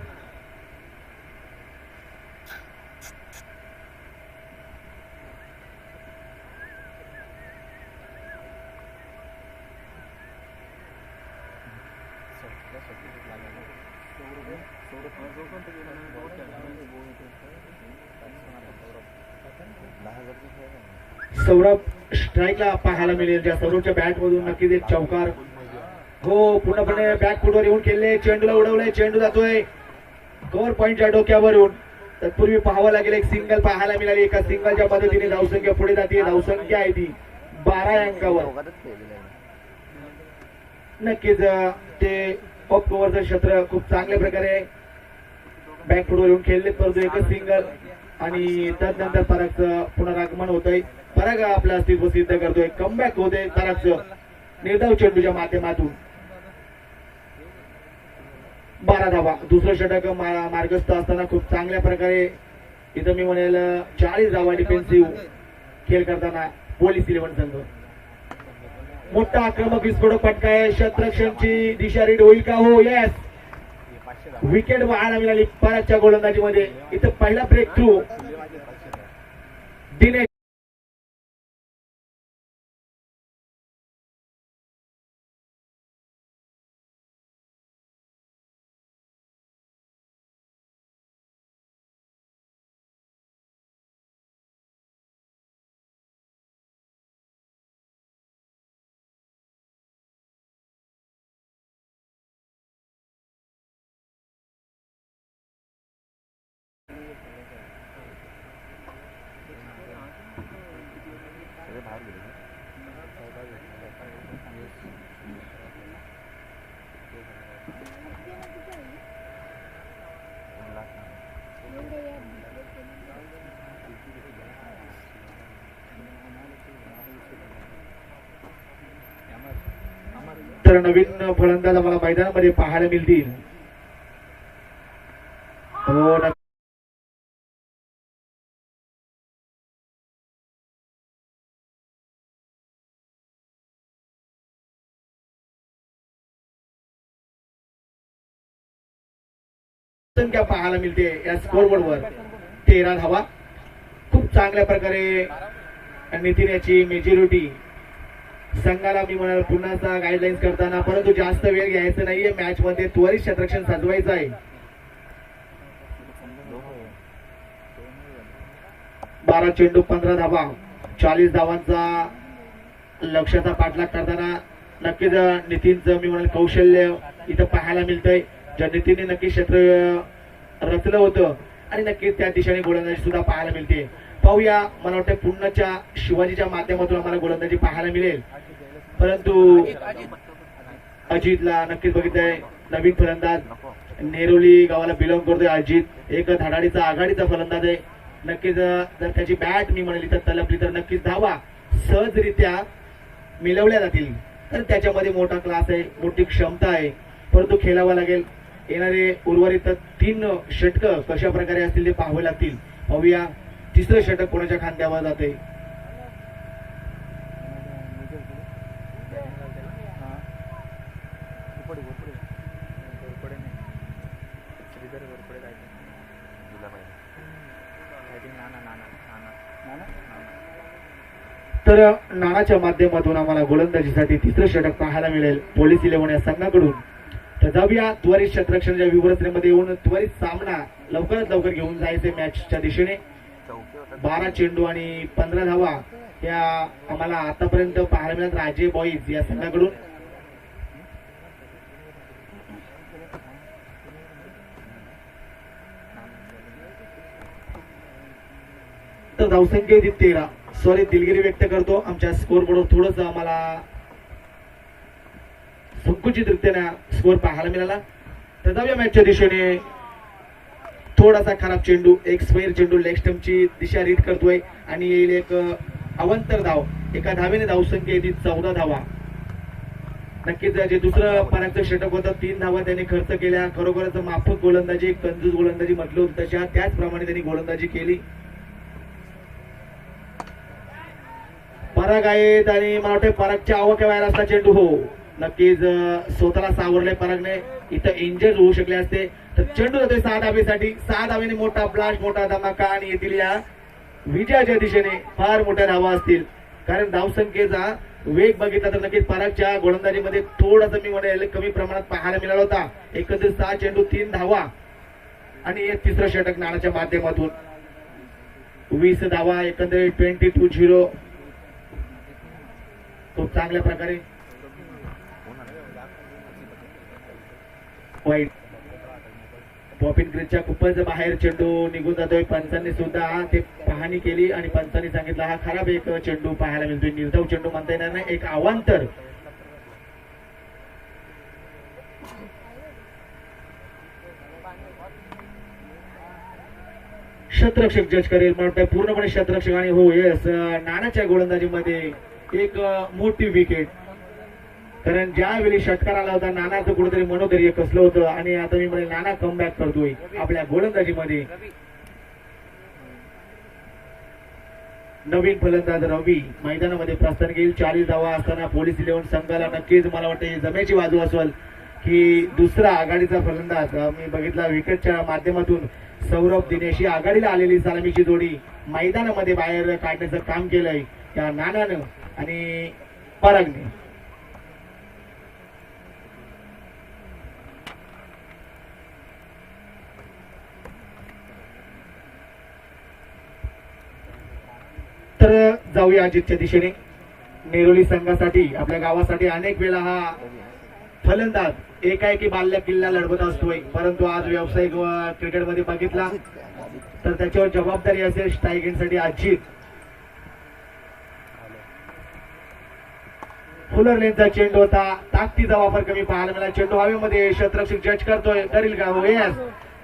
S1: सौरभ स्ट्राईकला पाहायला मिळेल. ज्या सौरभच्या बॅट मधून नक्कीच एक चौकार. हो, पूर्णपणे बॅक फुटवर येऊन खेळले, चेंडूला उडवले, चेंडू जातोय कव्हर पॉइंटच्या डोक्यावरून. तत्पूर्वी पाहावं लागेल एक सिंगल पाहायला मिळाली. एका सिंगलच्या मदतीने धावसंख्या पुढे जाते. धावसंख्या आहे ती 12 अंकावर. नक्कीच ते ऑफ कव्हरचं क्षेत्र खूप चांगल्या प्रकारे बॅक फुटवर येऊन खेळले, परंतु एकच सिंगल आणि त्यानंतर परागचं पुनरागमन होतंय. पराग आपलं अस्तित्व सिद्ध करतोय, कमबॅक होते परागचं निर्धाव चेंडूच्या माध्यमातून. 12 धावा. दुसरं षटक मार्गस्थ असताना खूप चांगल्या प्रकारे इथं मी म्हणेल 40 धावा डिफेन्सिव्ह खेळ करताना पोलीस 11 संघ. मोठा आक्रमक विस्फोटक फटका आहे. क्षेत्ररक्षणची दिशा रीड होईल का? हो, येस. विकेट पाहायला मिळाली परागच्या गोलंदाजीमध्ये. इथं पहिला ब्रेक थ्रू दिनेश तर नवीन फलंदाज आम्हाला मैदानामध्ये पाहायला मिळतील. हो नक्की. संख्या पाहायला मिळते या स्कोरबोर्डवर 13 धावा. खूप चांगल्या प्रकारे नितीन याची मेजॉरिटी संघाला मी म्हणाल पुन्हा गाईडलाईन्स करताना, परंतु जास्त वेळ घ्यायचा नाहीये मॅच मध्ये, त्वरित क्षेत्ररक्षण साजवायचं आहे. 12 चेंडू 15 धावा, 40 धावांचा लक्ष्याचा पाठलाग करताना नक्कीच नितीनचं मी म्हणाल कौशल्य इथं पाहायला मिळतंय. ज्या नितीनने नक्की क्षेत्र रचलं होतं आणि नक्कीच त्या दिशेने गोलंदाजी सुद्धा पाहायला मिळते. पाहूया, मला वाटतं पुण्याच्या शिवाजीच्या माध्यमातून आम्हाला गोलंदाजी पाहायला मिळेल, परंतु अजितला नक्कीच बघितलंय नवीन फलंदाज, नेरोली गावाला बिलॉंग करतोय अजित, एक धडाडीचा आघाडीचा फलंदाज आहे. नक्कीच जर त्याची बॅट मी म्हणेल इथं तलपली तर नक्कीच धावा सहजरित्या मिळवल्या जातील. तर त्याच्यामध्ये मोठा क्लास आहे, मोठी क्षमता आहे, परंतु खेळावं लागेल. येणारे उर्वरित 3 षटकं कशा प्रकारे असतील ते पाहावे लागतील. पाहूया तिसरं षटक कोणाच्या खांद्यावर जाते. तर नानाच्या माध्यमातून आम्हाला गोलंदाजीसाठी तिसरं षटक पाहायला मिळेल पोलीस 11 या संघाकडून. तर जाऊया त्वरित क्षेत्ररक्षणाच्या व्यूहरचनेमध्ये येऊन त्वरित सामना लवकरात लवकर घेऊन जायचे मॅचच्या दिशेने. 12 चेंडू आणि 15 धावा या आम्हाला आतापर्यंत पाहायला मिळत राजे बॉईज या संघाकडून. तर धावसंख्या 13. सॉरी, दिलगिरी व्यक्त करतो, आमच्या स्कोर बोर्डवर थोडस आम्हाला संकुचितरित्या स्कोर पाहायला मिळाला. तर जाऊया मॅचच्या दिशेने. थोडासा खराब चेंडू, एक स्क्वेअर चेंडू लेग स्टंपची दिशा रीड करतोय आणि येईल एक अवंतर धाव. एका धावेने धावसंख्या येते 14 धावा. नक्कीच जे दुसरं परागचं षटक होतं 3 धावा त्यांनी खर्च केल्या. खरोखरच माफक गोलंदाजी, कंजूस गोलंदाजी म्हटलं होतं तशा त्याचप्रमाणे त्यांनी गोलंदाजी केली. पराग आहेत आणि मला वाटतं परागच्या आवक व्हायला असता चेंडू. हो नक्कीच स्वतःला सावरले परागने, इथं इंजर्ड होऊ शकले असते. तर चेंडू जातोय 6 धावेसाठी. 6 धावेने मोठा ब्लास्ट, मोठा धमाका आणि येथील या विजयाच्या दिशेने फार मोठ्या धावा असतील. कारण धावसंख्येचा वेग बघितला तर नक्कीच परागच्या गोलंदाजीमध्ये थोडासा मी म्हणेल कमी प्रमाणात पाहायला मिळाला होता. एकंदरीत 6 चेंडू 3 धावा आणि एक तिसरं षटक नानाच्या माध्यमातून 20 धावा, एकंदरीत 22-0. खूप चांगल्या प्रकारे वाईट पॉपिन ग्रीजच्या खूपच बाहेर चेंडू निघून जातोय. पंचांनी सुद्धा ते पाहणी केली आणि पंचांनी सांगितलं हा खराब एक चेंडू पाहायला मिळतोय. निर्धाव चेंडू म्हणता येणार नाही, एक अवांतर. क्षेत्ररक्षक जज करेल म्हणतोय पूर्णपणे क्षेत्ररक्षक. आणि हो येस, नानाच्या गोलंदाजीमध्ये एक मोठी विकेट. कारण ज्यावेळी षटकार आला होता नानाचं कुठेतरी मनोधैर्य कसलं होतं आणि आता मी म्हणजे नाना कमबॅक करतोय आपल्या गोलंदाजीमध्ये. नवीन फलंदाज रवी मैदानामध्ये प्रस्थान घेईल. 40 धावा असताना पोलीस 11 संघाला नक्कीच मला वाटतं जमेची बाजू असेल की दुसरा आघाडीचा फलंदाज मी बघितला विकेटच्या माध्यमातून सौरभ दिनेशी आघाडीला आलेली सलामीची जोडी मैदानामध्ये बाहेर काढण्याचं काम केलंय या नानानं आणि परागने. तर जाऊया अजितच्या दिशेने. नेरोली संघासाठी आपल्या गावासाठी अनेक वेळा हा फलंदाज एकाएकी बाल्य किल्ला लढवत असतोय, परंतु आज व्यावसायिक क्रिकेटमध्ये बघितला तर त्याच्यावर जबाबदारी असेल स्ट्राईक एंडसाठी अजित. फुलर लेनचा चेंडू होता, ताकदीचा वापर कमी पाहायला मिळाला. चेंडू हवेमध्ये क्षेत्ररक्षक जज करतोय, करील का? हो यस,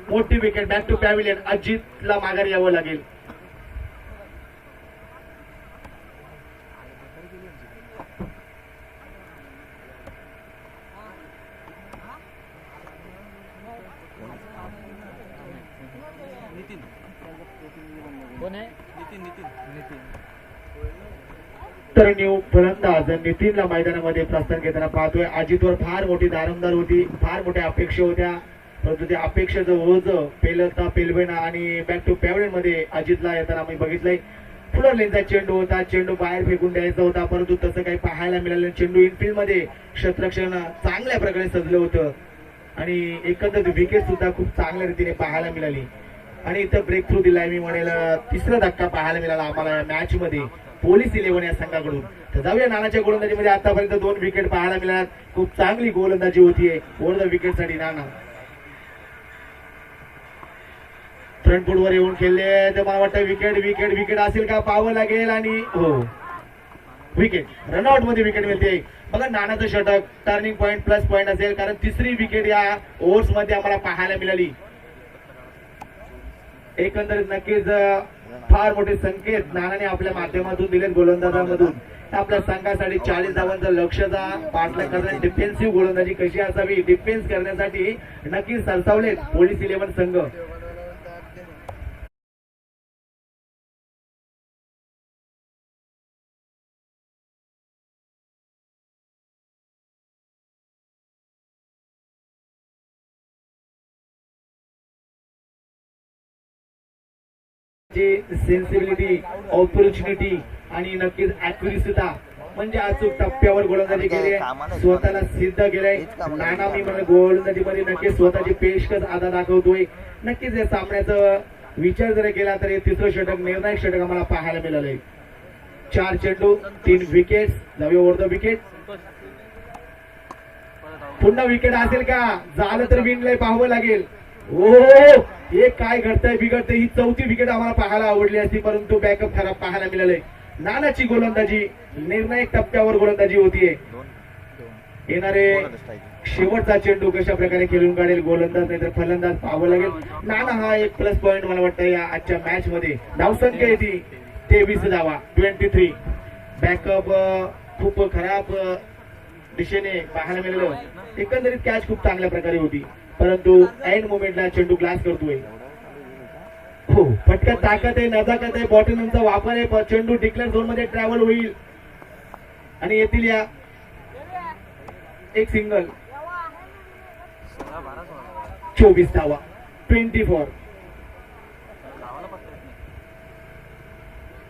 S1: मोठी विकेट. Back to pavilion. अजितला माघारी यावं लागेल.
S3: कोण आहे नितीन
S1: तर न्यू फलंदाज नितीनला मैदानामध्ये प्रस्थान घेताना पाहतोय. अजितवर फार मोठी दारमदार होती, फार मोठ्या अपेक्षा होत्या, परंतु त्या अपेक्षेचं ओझ पेलता पेलवेना आणि बॅक टू पॅव्हलियन मध्ये अजितला येताना आम्ही बघितलंय. पुढे लेनचा चेंडू होता, चेंडू बाहेर फेकून द्यायचा होता, परंतु तसं काही पाहायला मिळालं. चेंडू इनफिल्ड मध्ये क्षेत्ररक्षण चांगल्या प्रकारे सजलं होतं आणि एकंदरीत विकेट सुद्धा खूप चांगल्या रीतीने पाहायला मिळाली. आणि इथं ब्रेक थ्रू दिलाय, मी म्हणेल तिसरा धक्का पाहायला मिळाला आम्हाला या मॅच मध्ये पोलीस 11 या संघाकडून. तर जाऊया नानाच्या गोलंदाजीमध्ये. आतापर्यंत 2 विकेट पाहायला मिळाल्या, खूप चांगली गोलंदाजी होतीये ओव्हर द विकेट साठी. नाना फ्रंट फूट वर येऊन खेळले तर मला वाटतं विकेट विकेट विकेट असेल का पाहावं लागेल. आणि हो विकेट, रनआउट मध्ये विकेट मिळते. बघा नानाचं षटक टर्निंग पॉईंट प्लस पॉईंट असेल, कारण तिसरी विकेट या ओव्हर्स मध्ये आम्हाला पाहायला मिळाली. एकंदरीत नक्कीच फार मोठे संकेत नानाने आपल्या माध्यमातून दिलेत गोलंदाजामधून. आपल्या संघासाठी 40 धावांचं लक्ष्यचा पाठलाग करण्यासाठी डिफेन्सिव्ह गोलंदाजी कशी असावी, डिफेन्स करण्यासाठी नक्कीच सरसावलेत पोलीस 11 संघ. सेन्सिबिलिटी, ऑपॉर्च्युनिटी आणि नक्कीच ऍक्युरेसीता, म्हणजे अचूक टप्प्यावर गोलंदाजी केली आहे, स्वतःला सिद्ध केलंय. नाना मी म्हणलं गोलंदाजीमध्ये नक्कीच स्वतःची पेशकश आता दाखवतोय. नक्कीच या सामन्याचा विचार जर केला तर हे तिसरं षटक निर्णायक षटक आम्हाला पाहायला मिळालंय. 4 चेंडू 3 विकेट. जाऊया ओव्हर द विकेट. पुन्हा विकेट असेल का, झालं तर विनलंय पाहावं लागेल. ओ हे काय घडतंय बिघडतंय. ही 4थी विकेट आम्हाला पाहायला आवडली असती, परंतु बॅकअप खराब पाहायला मिळालंय. नानाची गोलंदाजी निर्णायक टप्प्यावर गोलंदाजी होतीये. येणारे शेवटचा चेंडू कशा प्रकारे खेळून काढेल गोलंदाज नाही तर फलंदाज पाहावं लागेल. नाना हा एक प्लस पॉईंट मला वाटतं या आजच्या मॅच मध्ये. धावसंख्या येते 23 धावा 23. बॅकअप खूप खराब दिशेने पाहायला मिळालं. एकंदरीत कॅच खूप चांगल्या प्रकारे होती, परंतु एंड मोमेंटला चेंडू ग्लास करतोय. हो फटक्यात ताकद आहे, नजाकत आहे, बॉटमचा वापर आहे. चेंडू डिक्लेअर झोन मध्ये ट्रॅव्हल होईल आणि येतील या एक सिंगल. 24 धावा 24.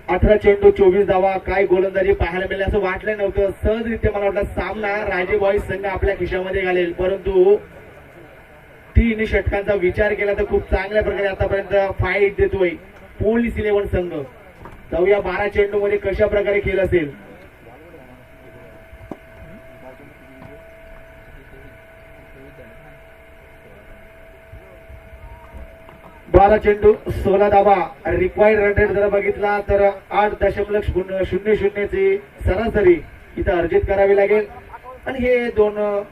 S1: 18 चेंडू 24 धावा. काय गोलंदाजी पाहायला मिळेल असं वाटलं नव्हतं. सहजरित्या मला वाटलं सामना राजे बॉईज संघ आपल्या खिशामध्ये घालेल, परंतु 3 षटकांचा विचार केला तर खूप चांगल्या प्रकारे आतापर्यंत फाईट देतोय पोलीस 11 संघ. जाऊया 12 चेंडू मध्ये कशा प्रकारे खेळ असेल. 12 चेंडू 16 धावा. रिक्वायर्ड रन रेट जर बघितला तर 8.00 ची सरासरी इथं अर्जित करावी लागेल. आणि हे 2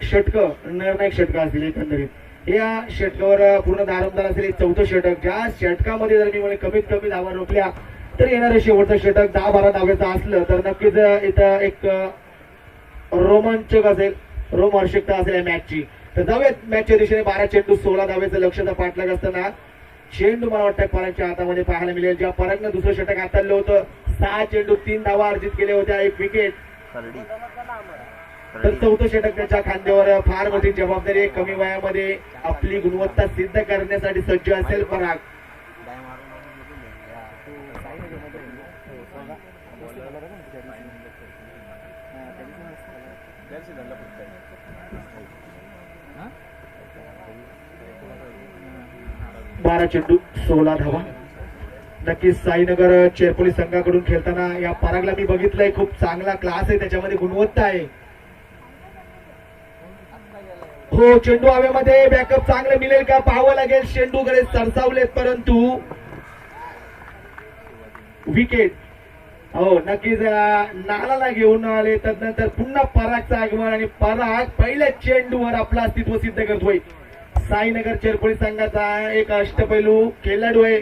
S1: षटक निर्णायक षटक असतील. एकंदरीत या षटकावर पूर्ण दारोमदार असेल. 4थं षटक, ज्या षटकामध्ये जर मी म्हणे कमीत कमी धावा रोखल्या तर येणारे शेवटचं षटक 10-12 धावेचं असलं तर नक्कीच इथं एक रोमांचक असेल, रोमहर्षकता असेल या मॅचची. तर जाऊयात मॅचच्या दिशेने. 12 चेंडू 16 धावेचं लक्ष्याचा पाठलाग असताना चेंडू मला वाटतं परागच्या हातामध्ये पाहायला मिळेल. ज्या परागनं दुसरं षटक हाताळलं होतं. 6 चेंडू 3 धावा अर्जित केल्या होत्या, 1 विकेट. तर 4थं षटक त्याच्या खांद्यावर. फार मोठी जबाबदारी आहे. कमी वयामध्ये आपली गुणवत्ता सिद्ध करण्यासाठी सज्ज असेल पराग. बारा चेंडू 16 धावा. नक्कीच साईनगर चेरपोली संघाकडून खेळताना या परागला मी बघितलंय, खूप चांगला क्लास आहे, त्याच्यामध्ये गुणवत्ता आहे. हो चेंडू हवेमध्ये. बॅकअप चांगलं मिळेल का पाहावं लागेल. चेंडूकडे सरसावलेत परंतु विकेट. हो नक्कीच नानाला घेऊन आले. तदनंतर पुन्हा परागचं आगमन आणि पराग पहिल्या चेंडूवर आपलं अस्तित्व सिद्ध करतोय. साईनगर चेरपोली संघाचा एक अष्टपैलू खेळाडू आहे.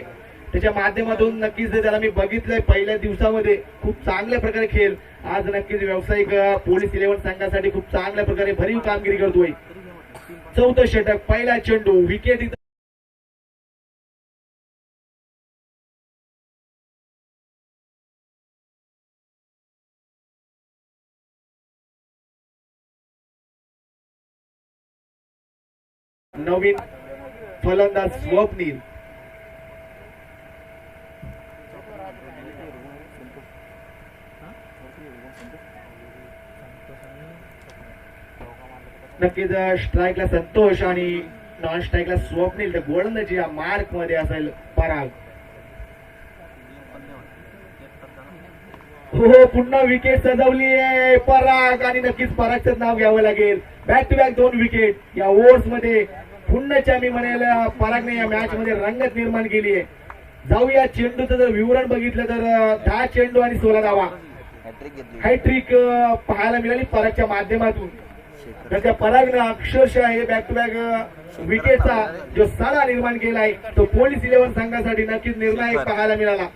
S1: त्याच्या माध्यमातून नक्कीच त्याला मी बघितलंय पहिल्या दिवसामध्ये खूप चांगल्या प्रकारे खेळ. आज नक्कीच व्यावसायिक पोलीस 11 संघासाठी खूप चांगल्या प्रकारे भरीव कामगिरी करतोय. 4थं षटक, पहिला चेंडू, विकेट. नवीन फलंदाज स्वप्नील. नक्कीच स्ट्राईकला संतोष आणि नॉन स्ट्राईकला स्वप्नील. तर गोलंदाजी या मार्क मध्ये असेल पराग. हो पुन्हा विकेट सजवली आहे पराग आणि नक्कीच परागचं नाव घ्यावं लागेल. बॅक टू बॅक 2 विकेट या ओव्हर्स मध्ये. पुन्हाच्या मी म्हणेल परागने या मॅच मध्ये रंगत निर्माण केली आहे. जाऊया चेंडूचं जर विवरण बघितलं तर 10 चेंडू आणि 16 धावा. हॅट्रिक पाहायला मिळाली परागच्या माध्यमातून. त्याच्या परागनं अक्षरशः हे बॅक टू बॅक विकेटचा जो साडा निर्माण केलाय तो पोलीस 11 संघासाठी नक्कीच निर्णायक पाहायला मिळाला.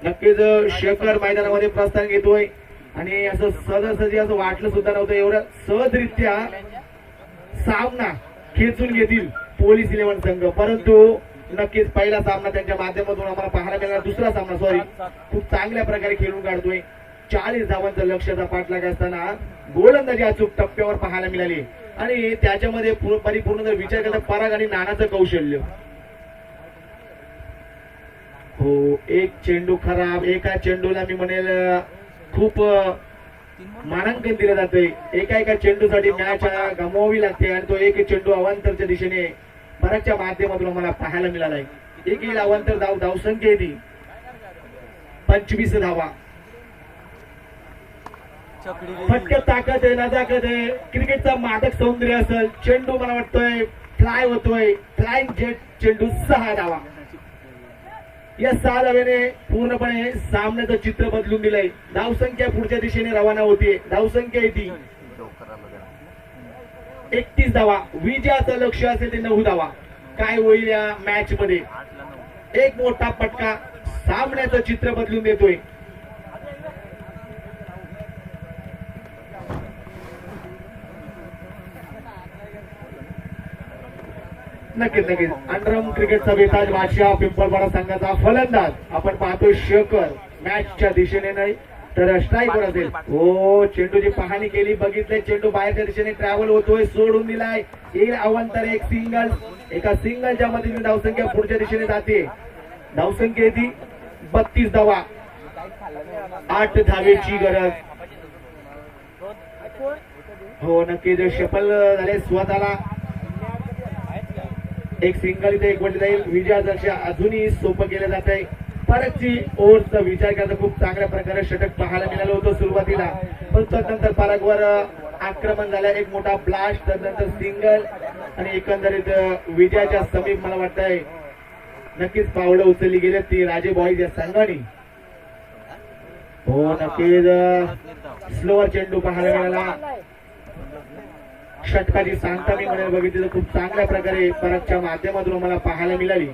S1: नक्कीच शेखर मैदानामध्ये प्रस्थान घेतोय आणि असं सहजासहजी असं वाटलं सुद्धा नव्हतं एवढं सहजरित्या सामना खेचून घेतील पोलीस 11 संघ. परंतु नक्कीच पहिला सामना त्यांच्या माध्यमातून आम्हाला पाहायला मिळाला. दुसरा सामना खूप चांगल्या प्रकारे खेळून काढतोय. 40 धावांचा लक्ष्याचा पाठलाग असताना गोलंदाजी अचूक टप्प्यावर पाहायला मिळाली आणि त्याच्यामध्ये परिपूर्ण जर विचार केला पराग आणि नानाचं कौशल्य. हो एक चेंडू खराब. एका चेंडूला मी म्हणेल खूप मानांकन दिलं जातंय. एका चेंडूसाठी मॅच गमवावी लागते आणि तो एक चेंडू अवांतरच्या दिशेने परागच्या माध्यमातून आम्हाला पाहायला मिळालाय. एक अवांतर धावसंख्या ती 25 धावा. फटक्यात ताकद आहे ना ताकद आहे. क्रिकेटचा मादक सौंदर्य असेल. चेंडू मला वाटतोय फ्लाय होतोय. फ्लाइंग जेट चेंडू 6 धावा. या 6 धाव्याने पूर्णपणे सामन्याचं चित्र बदलून दिलंय. धावसंख्या पुढच्या दिशेने रवाना होतीये. धावसंख्या येते 31 धावा. विजयाचं लक्ष्य असेल ते 9 धावा. काय होईल या मॅच मध्ये. एक मोठा फटका सामन्याचं चित्र बदलून देतोय. नक्कीच अंडरम क्रिकेटचा बेताज बादशाह पिंपळपाडा संघाचा फलंदाज आपण पाहतोय शेखर. मॅचच्या दिशेने नाही तर स्ट्राईकवर असेल. हो चेंडूची पाहणी केली बघितले. चेंडू बाहेरच्या दिशेने ट्रॅव्हल होतोय. सोडून दिलाय. येईल अवांतर एक सिंगल. एका सिंगलच्या मध्ये धावसंख्या पुढच्या दिशेने जाते. धावसंख्या येते 32 धावा. 8 धावेची गरज. हो नक्कीच शफल झाले स्वतःला. एक सिंगल इथे एक वरती जाईल. विजयाचं अजूनही सोपं केलं जात आहे. परागची ओव्हरचा विचार करता खूप चांगल्या प्रकारे षटक पाहायला मिळालं होतं सुरुवातीला. पण त्यानंतर परागवर आक्रमण झालं. एक मोठा ब्लास्ट त्यानंतर सिंगल आणि एकंदरीत विजयाच्या समीप मला वाटतंय नक्कीच पावलं उचलली गेली ती राजे बॉईज या संघाने. हो नक्कीच स्लोअर चेंडू पाहायला मिळाला. षटकाची सांगता मी म्हणायला बघितली तर खूप चांगल्या प्रकारे परागच्या माध्यमातून आम्हाला पाहायला मिळाली.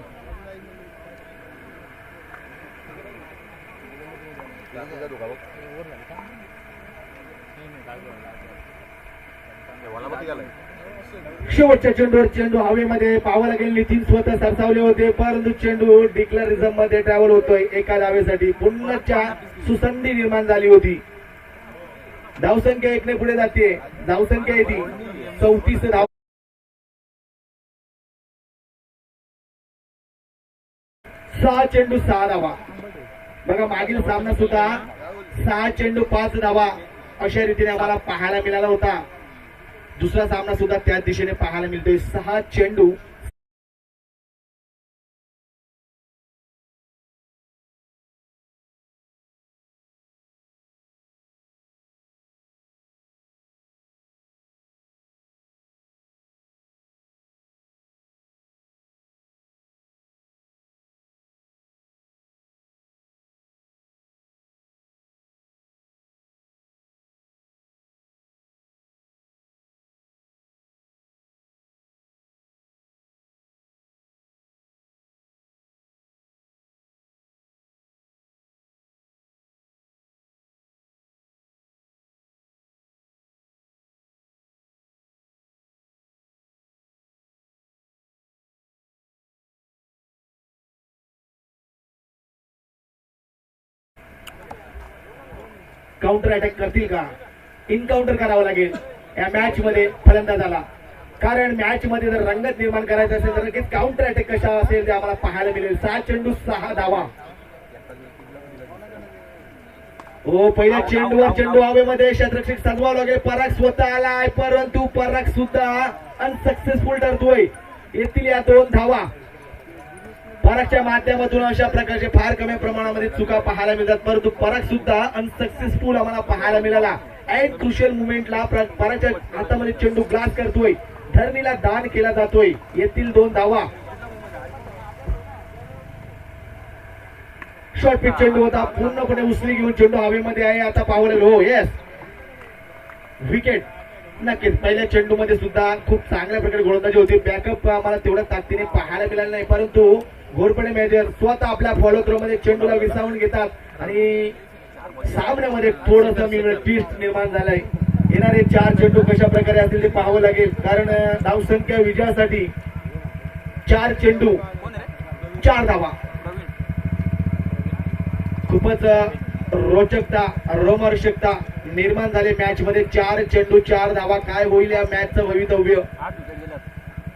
S1: शेवटच्या चेंडूवर चेंडू हवेमध्ये पाहावं लागेल. नितीन स्वतः सरसावले होते परंतु चेंडू डिक्लेरिझम मध्ये ट्रॅव्हल होतोय. एका धावेसाठी पुन्हा सुसंधी निर्माण झाली होती. धावसंख्या 1 ने पुढे जाते. धावसंख्या येते 34 धाव. 6 चेंडू 6 धावा. बघा मागील सामना सुद्धा 6 चेंडू 5 धावा अशा रीतीने आम्हाला पाहायला मिळाला होता. दुसरा सामना सुद्धा त्याच दिशेने पाहायला मिळतोय. 6 चेंडू काउंटर अटॅक करतील का. इनकाउंटर करावं लागेल. या मॅच मध्ये फलंदाजाला. कारण मॅच मध्ये जर रंगत निर्माण करायचं असेल तर नक्कीच काउंटर अटॅक कशा असेल ते आम्हाला पाहायला मिळेल. 6 चेंडू 6 धावा. हो, पहिल्या चेंडूवर चेंडू हवेमध्ये क्षेत्ररक्षक सजवावं लागेल. पराग स्वतः आलाय परंतु पराग सुद्धा अनसक्सेसफुल ठरतोय. येथील या 2 धावा परागच्या माध्यमातून अशा प्रकारचे फार कमी प्रमाणामध्ये चुका पाहायला मिळतात, परंतु पराग सुद्धा अनसक्सेसफुल आम्हाला पाहायला मिळाला. ऍट क्रुशियल मुवमेंटला परागच्या हातामध्ये चेंडू ग्लास करतोय, धरणीला दान केला जातोय. येथील 2 धावा. शॉर्ट पिच चेंडू होता, पूर्णपणे उचली घेऊन चेंडू हवेमध्ये आहे. आता पाहावं लागेल. हो येस, विकेट. नक्कीच पहिल्या चेंडू मध्ये सुद्धा खूप चांगल्या प्रकारे गोलंदाजी होती. बॅकअप आम्हाला तेवढ्या ताकदीने पाहायला मिळालं नाही, परंतु घोरपडे मेजर स्वतः आपल्या फॉलो थ्रो मध्ये चेंडूला विसावून घेतात आणि सामन्यामध्ये थोडंसं ट्विस्ट निर्माण झालंय. येणारे 4 चेंडू कशा प्रकारे असतील ते पाहावं लागेल, कारण धावसंख्या विजयासाठी 4 चेंडू 4 धावा. खूपच रोचकता रोमहर्षकता निर्माण झाले मॅच मध्ये. 4 चेंडू 4 धावा. काय होईल या मॅचचं भवितव्य?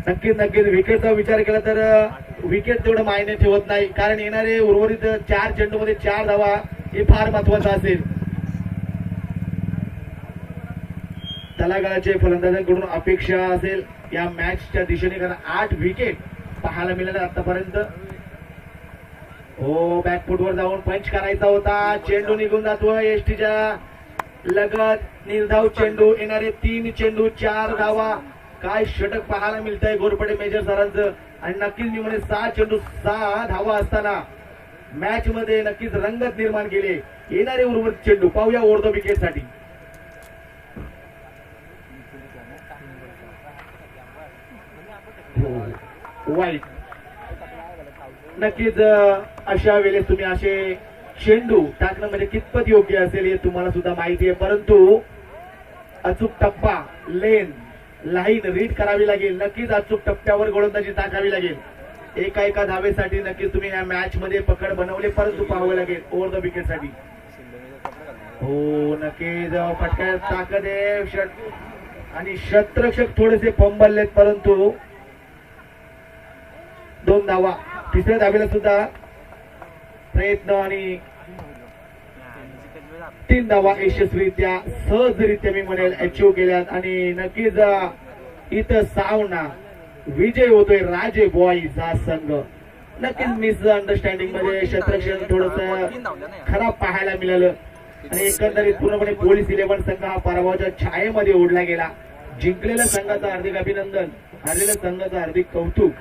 S1: नक्कीच विकेटचा विचार केला तर विकेट तेवढं मायने ठेवत नाही, कारण येणारे उर्वरित 4 चेंडू मध्ये 4 धावा हे फार महत्वाचं असेल. तलागाळाचे फलंदाजांकडून अपेक्षा असेल या मॅचच्या दिशेने, कारण 8 विकेट पाहायला मिळाले आतापर्यंत. हो, बॅकफुटवर जाऊन पंच करायचा होता. चेंडू निघून जातोय एसटीच्या लगत. निर्धाव चेंडू. येणारे 3 चेंडू 4 धावा. काय षटक पाहायला मिळतंय घोरपडे मेजर सरांचं. आणि नक्कीच मी म्हणे 6 चेंडू 6 धावा असताना मॅच मध्ये नक्कीच रंगत निर्माण केली. येणारे उर्वरित चेंडू पाहूया ओव्हर द विकेट साठी. वाईट. नक्कीच अशा वेळेस तुम्ही असे चेंडू टाकणं म्हणजे कितपत योग्य असेल हे तुम्हाला सुद्धा माहिती आहे, परंतु अचूक टप्पा लेन लाईन रीड करावी लागेल. नक्कीच अचूक टप्प्यावर गोलंदाजी टाकावी लागेल. एका धावेसाठी नक्कीच तुम्ही या मॅच मध्ये पकड बनवले, परंतु पाहावं लागेल ओव्हर द विकेट साठी. हो, नक्कीच फटका ताकद आहे आणि क्षेत्ररक्षक थोडेसे फंबललेत, परंतु 2 धावा. तिसऱ्या धावेला सुद्धा प्रयत्न आणि 3 धावा यशस्वीरित्या सहजरित्या मी म्हणेल अचीव्ह केल्यात. आणि नक्कीच इथं सामना विजय होतोय राजे बॉईजचा संघ. नक्कीच मिस अंडरस्टँडिंग मध्ये क्षेत्ररक्षण थोडस खराब पाहायला मिळालं आणि एकंदरीत पूर्णपणे पोलीस 11 संघ हा पराभवाच्या छायेमध्ये ओढला गेला. जिंकलेल्या संघाचं हार्दिक अभिनंदन, हारलेल्या संघाचं हार्दिक कौतुक.